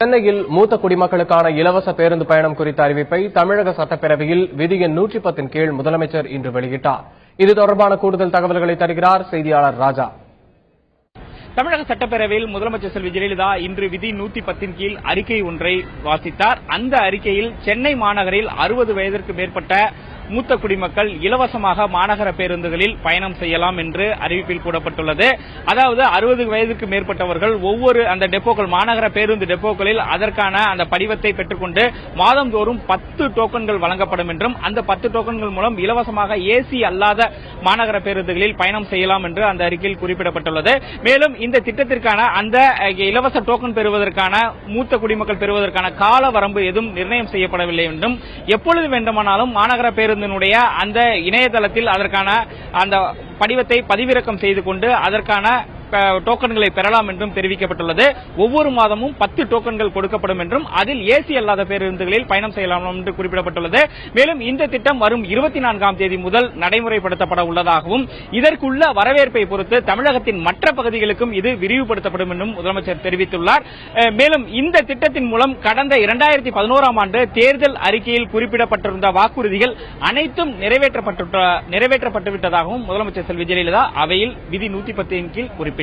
சென்னையில் மூத்த குடிமக்களுக்கான இலவச பேருந்து பயணம் குறித்த அறிவிப்பை தமிழக சட்டப்பேரவையில் விதி எண் 110 கீழ் முதலமைச்சர் இன்று வெளியிட்டார். இது தொடர்பான கூடுதல் தகவல்களை தருகிறார் செய்தியாளர் ராஜா. தமிழக சட்டப்பேரவையில் முதலமைச்சர் செல்வி ஜெயலலிதா இன்று விதி 110 கீழ் அறிக்கை ஒன்றை வாசித்தார். அந்த அறிக்கையில் சென்னை மாநகரில் 60 வயதிற்கு மேற்பட்ட மூத்த குடிமக்கள் இலவசமாக மாநகர பேருந்துகளில் பயணம் செய்யலாம் என்று அறிவிப்பில் கூறப்பட்டுள்ளது. அதாவது 60 வயதிற்கு மேற்பட்டவர்கள் ஒவ்வொரு அந்த டெப்போக்கள் மாநகர பேருந்து டெப்போக்களில் அதற்கான அந்த படிவத்தை பெற்றுக்கொண்டு மாதந்தோறும் 10 டோக்கன்கள் வழங்கப்படும் என்றும் அந்த 10 டோக்கன்கள் மூலம் இலவசமாக ஏசி அல்லாத மாநகர பேருந்துகளில் பயணம் செய்யலாம் என்று அந்த அறிக்கையில் குறிப்பிடப்பட்டுள்ளது. மேலும் இந்த திட்டத்திற்கான அந்த இலவச டோக்கன் பெறுவதற்கான மூத்த குடிமக்கள் பெறுவதற்கான கால வரம்பு எதுவும் நிர்ணயம் செய்யப்படவில்லை என்றும் எப்பொழுது வேண்டுமானாலும் மாநகர பேருந்தினுடைய அந்த இணையதளத்தில் அதற்கான அந்த படிவத்தை பதிவிறக்கம் செய்து கொண்டு அதற்கான டோக்கன்களை பெறலாம் என்றும் தெரிவிக்கப்பட்டுள்ளது. ஒவ்வொரு மாதமும் 10 டோக்கன்கள் கொடுக்கப்படும் என்றும் அதில் ஏசி அல்லாத பேருந்துகளில் பயணம் செய்யலாம் என்று குறிப்பிடப்பட்டுள்ளது. மேலும் இந்த திட்டம் வரும் 24ஆம் தேதி முதல் நடைமுறைப்படுத்தப்பட உள்ளதாகவும் இதற்குள்ள வரவேற்பை பொறுத்து தமிழகத்தின் மற்ற பகுதிகளுக்கும் இது விரிவுபடுத்தப்படும் என்றும் முதலமைச்சர் தெரிவித்துள்ளார். மேலும் இந்த திட்டத்தின் மூலம் கடந்த 2011ஆம் ஆண்டு தேர்தல் அறிக்கையில் குறிப்பிடப்பட்டிருந்த வாக்குறுதிகள் அனைத்தும் நிறைவேற்றப்பட்டுவிட்டதாகவும் முதலமைச்சர் செல்வி ஜெயலலிதா அவையில் விதி 110 கீழ் குறிப்பிட்டார்.